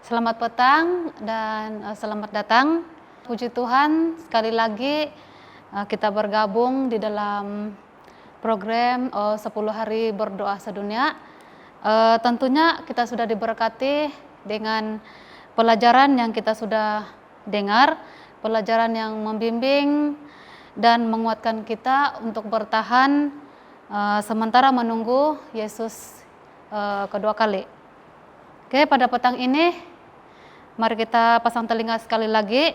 Selamat petang dan selamat datang. Puji Tuhan, sekali lagi kita bergabung di dalam program 10 hari berdoa sedunia. Tentunya kita sudah diberkati dengan pelajaran yang kita sudah dengar, pelajaran yang membimbing dan menguatkan kita untuk bertahan sementara menunggu Yesus kedua kali. Oke, pada petang ini mari kita pasang telinga sekali lagi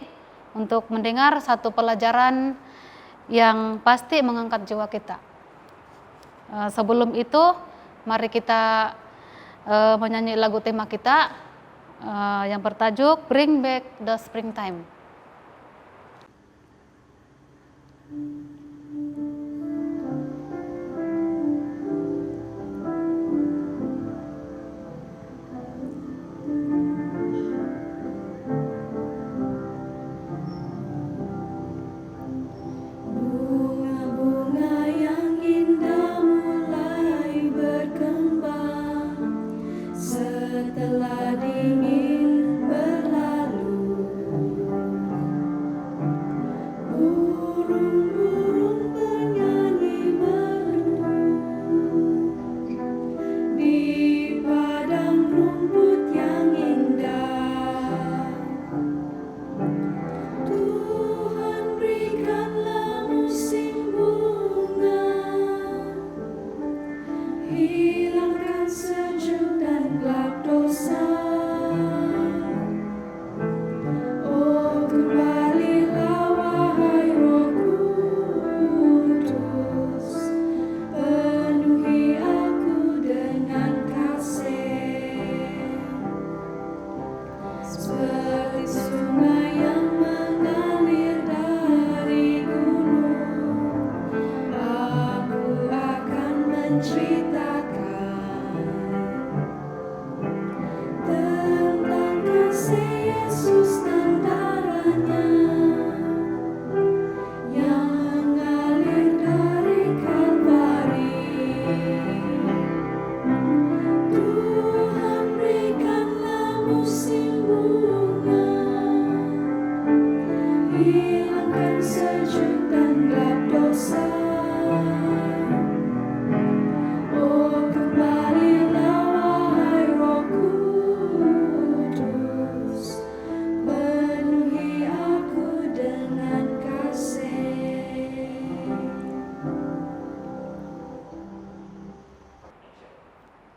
untuk mendengar satu pelajaran yang pasti mengangkat jiwa kita. Sebelum itu, mari kita menyanyi lagu tema kita yang bertajuk Bring Back the Springtime.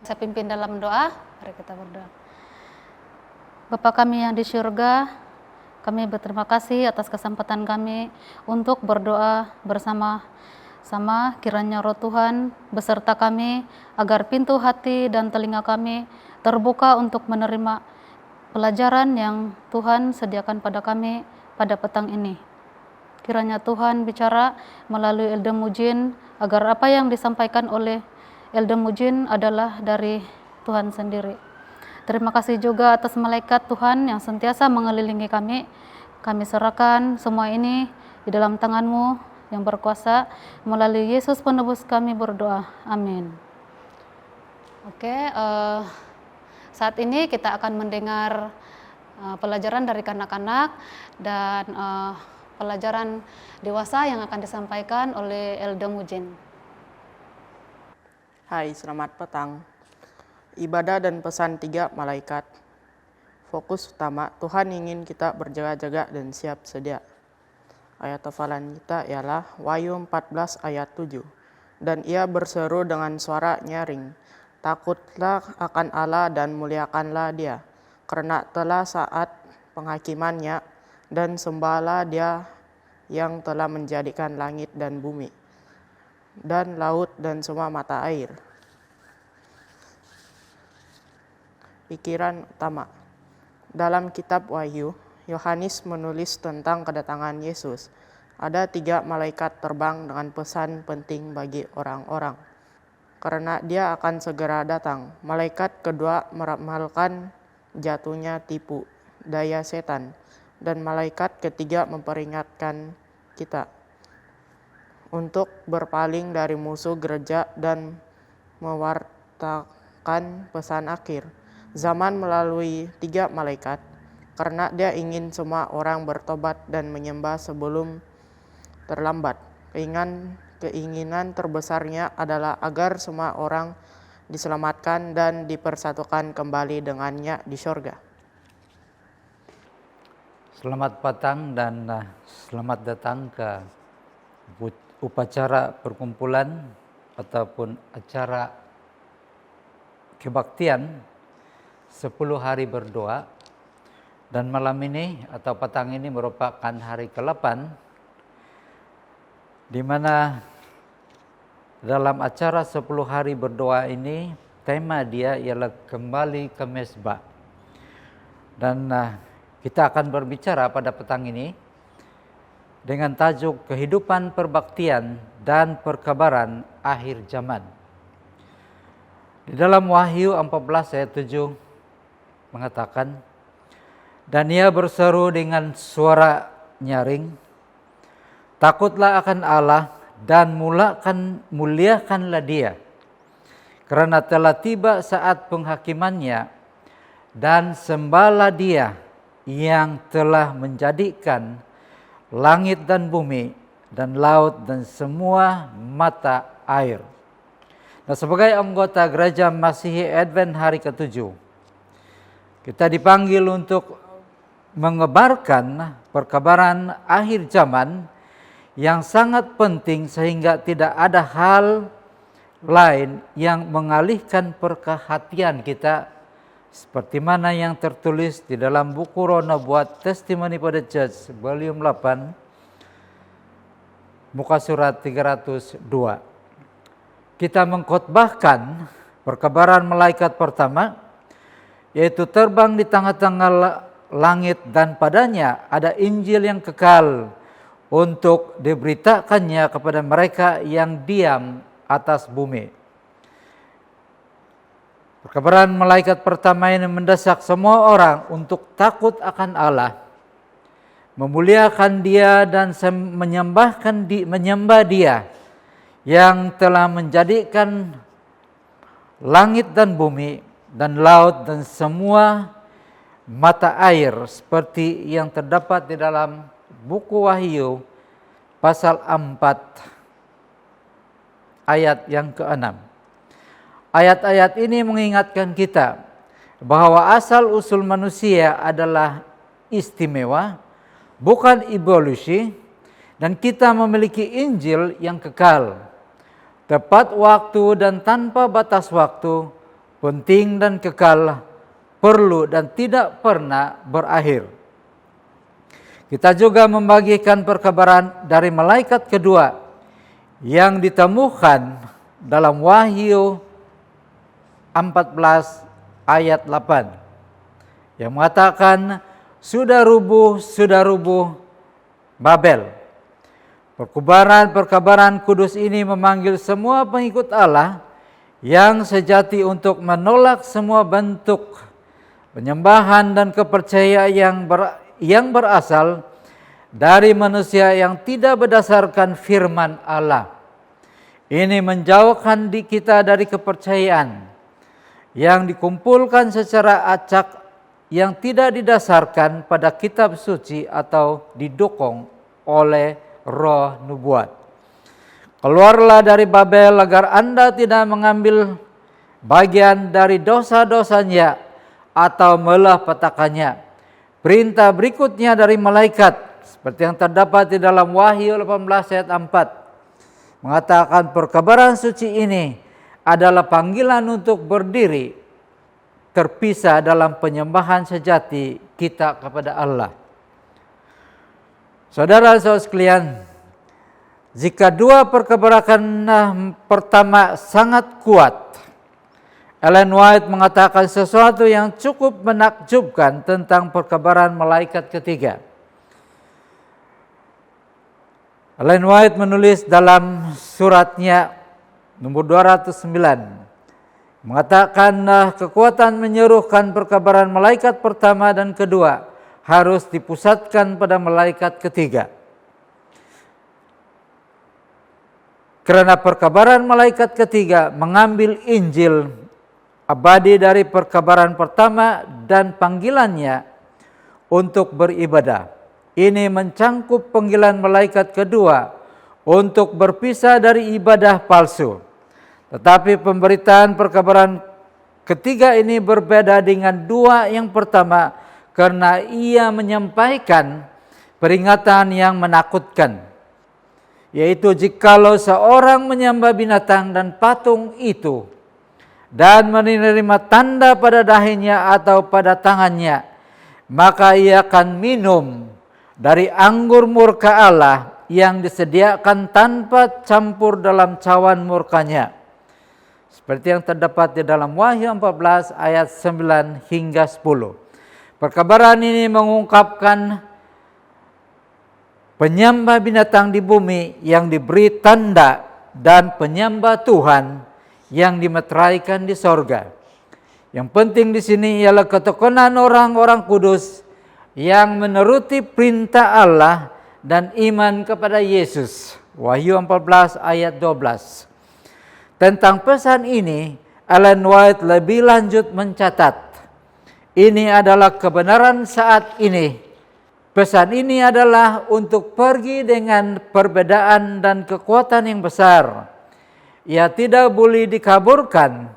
Saya pimpin dalam doa, mari kita berdoa. Bapa kami yang di surga, kami berterima kasih atas kesempatan kami untuk berdoa bersama-sama. Kiranya Roh Tuhan beserta kami agar pintu hati dan telinga kami terbuka untuk menerima pelajaran yang Tuhan sediakan pada kami pada petang ini. Kiranya Tuhan bicara melalui Elda Mujin agar apa yang disampaikan oleh Elda Mujin adalah dari Tuhan sendiri. Terima kasih juga atas malaikat Tuhan yang sentiasa mengelilingi kami. Kami serahkan semua ini di dalam tangan-Mu yang berkuasa. Melalui Yesus penebus kami berdoa. Amin. Oke, saat ini kita akan mendengar pelajaran dari kanak-kanak dan pelajaran dewasa yang akan disampaikan oleh Elda Mujin. Hai, selamat petang. Ibadah dan pesan 3 malaikat. Fokus utama, Tuhan ingin kita berjaga-jaga dan siap sedia. Ayat hafalan kita ialah Wahyu 14 ayat 7. Dan ia berseru dengan suara nyaring, takutlah akan Allah dan muliakanlah Dia, karena telah saat penghakimannya, dan sembahlah Dia yang telah menjadikan langit dan bumi, dan laut dan semua mata air. Pikiran utama. Dalam kitab Wahyu, Yohanes menulis tentang kedatangan Yesus. Ada 3 malaikat terbang dengan pesan penting bagi orang-orang, karena Dia akan segera datang. Malaikat kedua meramalkan jatuhnya tipu daya setan, dan malaikat ketiga memperingatkan kita untuk berpaling dari musuh gereja dan mewartakan pesan akhir. zaman melalui 3 malaikat, karena dia ingin semua orang bertobat dan menyembah sebelum terlambat. Keinginan terbesarnya adalah agar semua orang diselamatkan dan dipersatukan kembali dengannya di surga. Selamat petang dan selamat datang ke upacara perkumpulan ataupun acara kebaktian 10 hari berdoa. Dan malam ini atau petang ini merupakan hari ke-8 di mana dalam acara 10 hari berdoa ini tema dia ialah kembali ke mezbah. Dan kita akan berbicara pada petang ini dengan tajuk kehidupan perbaktian dan perkabaran akhir zaman. Di dalam Wahyu 14 ayat 7 mengatakan, dan ia berseru dengan suara nyaring, takutlah akan Allah dan muliakanlah Dia, karena telah tiba saat penghakimannya, dan sembahlah Dia yang telah menjadikan langit dan bumi dan laut dan semua mata air. Nah, sebagai anggota Gereja Masihi Advent hari ke-7, kita dipanggil untuk mengebarkan perkabaran akhir zaman yang sangat penting, sehingga tidak ada hal lain yang mengalihkan perhatian kita, seperti mana yang tertulis di dalam buku Roh Nubuat Testimony for the Church volume 8 muka surat 302. Kita mengkhotbahkan perkabaran malaikat pertama, yaitu terbang di tengah-tengah langit dan padanya ada Injil yang kekal untuk diberitakannya kepada mereka yang diam atas bumi. Perkabaran malaikat pertama ini mendesak semua orang untuk takut akan Allah, memuliakan Dia dan menyembah Dia yang telah menjadikan langit dan bumi dan laut dan semua mata air, seperti yang terdapat di dalam buku Wahyu pasal 4 ayat yang ke-6. Ayat-ayat ini mengingatkan kita bahwa asal-usul manusia adalah istimewa, bukan evolusi, dan kita memiliki Injil yang kekal, tepat waktu dan tanpa batas waktu, penting dan kekal, perlu dan tidak pernah berakhir. Kita juga membagikan perkabaran dari malaikat kedua yang ditemukan dalam Wahyu 14 ayat 8 yang mengatakan, sudah rubuh Babel. Perkabaran kudus ini memanggil semua pengikut Allah yang sejati untuk menolak semua bentuk penyembahan dan kepercayaan yang berasal dari manusia yang tidak berdasarkan firman Allah. Ini menjauhkan kita dari kepercayaan yang dikumpulkan secara acak, yang tidak didasarkan pada kitab suci atau didukung oleh roh nubuat. Keluarlah dari Babel agar Anda tidak mengambil bagian dari dosa-dosanya atau malapetakannya. Perintah berikutnya dari malaikat, seperti yang terdapat di dalam Wahyu 18 ayat 4, mengatakan perkabaran suci ini adalah panggilan untuk berdiri terpisah dalam penyembahan sejati kita kepada Allah. Saudara-saudara sekalian, jika dua perkabaran pertama sangat kuat, Ellen White mengatakan sesuatu yang cukup menakjubkan tentang perkabaran malaikat ketiga. Ellen White menulis dalam suratnya nomor 209, mengatakan kekuatan menyerukan perkabaran malaikat pertama dan kedua harus dipusatkan pada malaikat ketiga. Karena perkabaran malaikat ketiga mengambil Injil abadi dari perkabaran pertama dan panggilannya untuk beribadah. Ini mencangkup panggilan malaikat kedua untuk berpisah dari ibadah palsu. Tetapi pemberitaan perkabaran ketiga ini berbeda dengan dua yang pertama karena ia menyampaikan peringatan yang menakutkan, yaitu jikalau seorang menyembah binatang dan patung itu dan menerima tanda pada dahinya atau pada tangannya, maka ia akan minum dari anggur murka Allah yang disediakan tanpa campur dalam cawan murkanya. Seperti yang terdapat di dalam Wahyu 14 ayat 9 hingga 10. Perkabaran ini mengungkapkan penyembah binatang di bumi yang diberi tanda dan penyembah Tuhan yang dimeteraikan di sorga. Yang penting di sini ialah ketekunan orang-orang kudus yang menuruti perintah Allah dan iman kepada Yesus. Wahyu 14 ayat 12. Tentang pesan ini, Ellen White lebih lanjut mencatat, ini adalah kebenaran saat ini. Pesan ini adalah untuk pergi dengan perbedaan dan kekuatan yang besar. Ia tidak boleh dikaburkan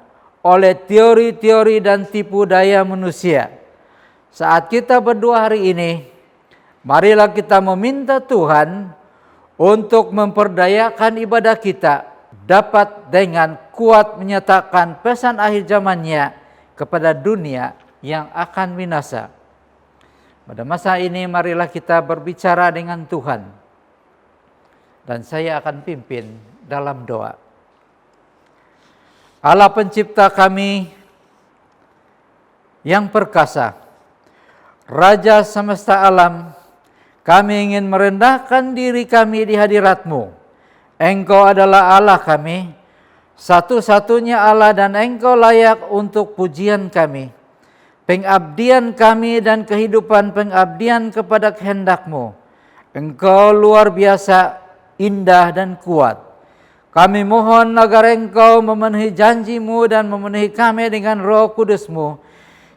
oleh teori-teori dan tipu daya manusia. Saat kita berdoa hari ini, marilah kita meminta Tuhan untuk memperdayakan ibadah kita dapat dengan kuat menyatakan pesan akhir zamannya kepada dunia yang akan binasa. Pada masa ini marilah kita berbicara dengan Tuhan. Dan saya akan pimpin dalam doa. Allah pencipta kami yang perkasa, Raja semesta alam, kami ingin merendahkan diri kami di hadirat-Mu. Engkau adalah Allah kami, satu-satunya Allah, dan Engkau layak untuk pujian kami. Pengabdian kami dan kehidupan pengabdian kepada kehendak-Mu. Engkau luar biasa, indah dan kuat. Kami mohon agar Engkau memenuhi janji-Mu dan memenuhi kami dengan Roh Kudus-Mu,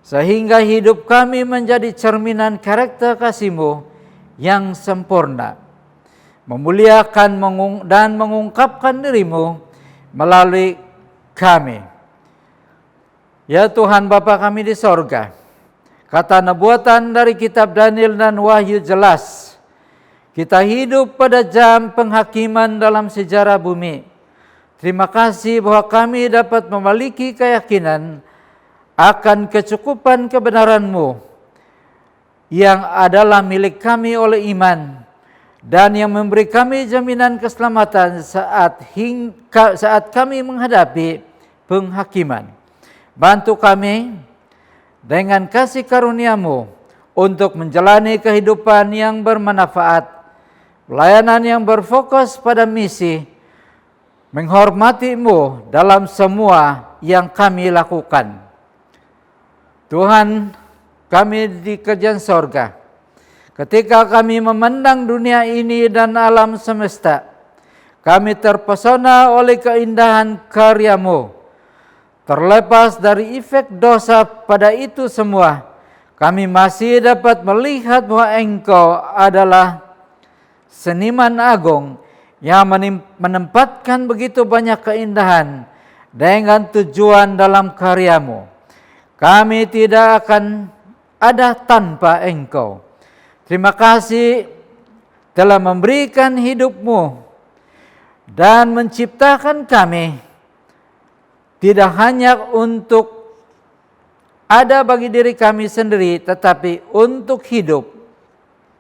sehingga hidup kami menjadi cerminan karakter kasih-Mu yang sempurna. Memuliakan dan mengungkapkan diri-Mu melalui kami. Ya Tuhan Bapa kami di sorga, kata nubuatan dari kitab Daniel dan Wahyu jelas. Kita hidup pada jam penghakiman dalam sejarah bumi. Terima kasih bahwa kami dapat memiliki keyakinan akan kecukupan kebenaran-Mu yang adalah milik kami oleh iman, dan yang memberi kami jaminan keselamatan saat kami menghadapi penghakiman. Bantu kami dengan kasih karunia-Mu untuk menjalani kehidupan yang bermanfaat, pelayanan yang berfokus pada misi, menghormati-Mu dalam semua yang kami lakukan. Tuhan, kami di kerajaan sorga, ketika kami memandang dunia ini dan alam semesta, kami terpesona oleh keindahan karya-Mu. Terlepas dari efek dosa pada itu semua, kami masih dapat melihat bahwa Engkau adalah seniman agung yang menempatkan begitu banyak keindahan dengan tujuan dalam karya-Mu. Kami tidak akan ada tanpa Engkau. Terima kasih telah memberikan hidup-Mu dan menciptakan kami tidak hanya untuk ada bagi diri kami sendiri, tetapi untuk hidup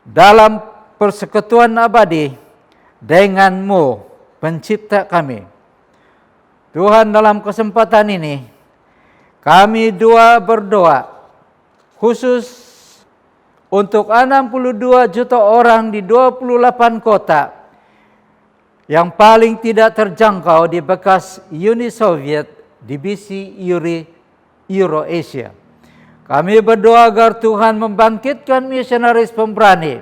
dalam persekutuan abadi dengan-Mu, pencipta kami. Tuhan, dalam kesempatan ini kami berdoa khusus untuk 62 juta orang di 28 kota yang paling tidak terjangkau di bekas Uni Soviet, divisi Eurasia. Kami berdoa agar Tuhan membangkitkan misionaris pemberani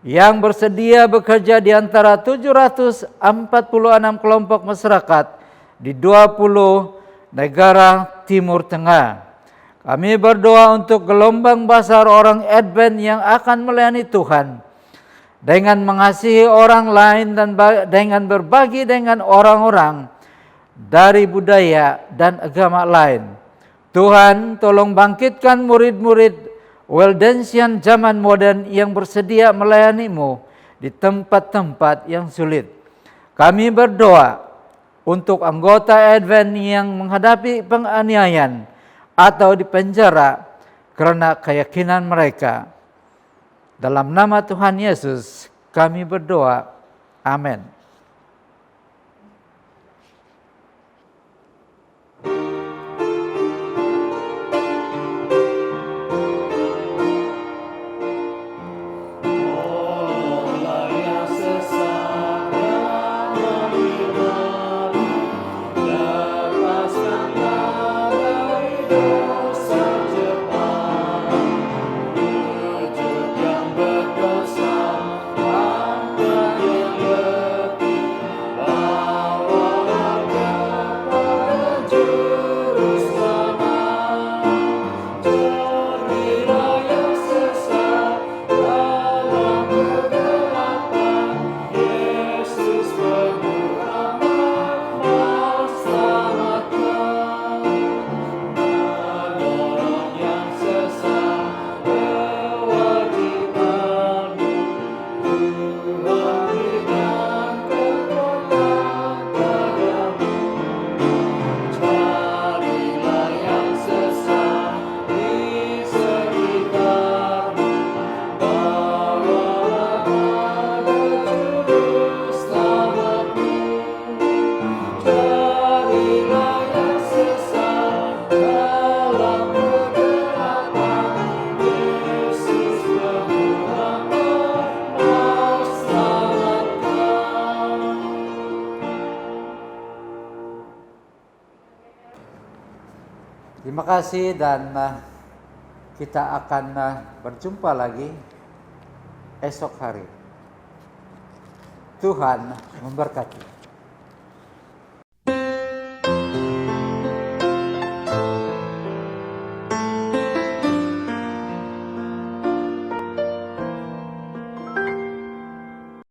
yang bersedia bekerja di antara 746 kelompok masyarakat di 20 negara Timur Tengah. Kami berdoa untuk gelombang besar orang Advent yang akan melayani Tuhan dengan mengasihi orang lain dan dengan berbagi dengan orang-orang dari budaya dan agama lain. Tuhan, tolong bangkitkan murid-murid Waldensian zaman modern yang bersedia melayani-Mu di tempat-tempat yang sulit. Kami berdoa untuk anggota Advent yang menghadapi penganiayaan atau dipenjara karena keyakinan mereka. Dalam nama Tuhan Yesus kami berdoa. Amin. Terima kasih dan kita akan berjumpa lagi esok hari. Tuhan memberkati.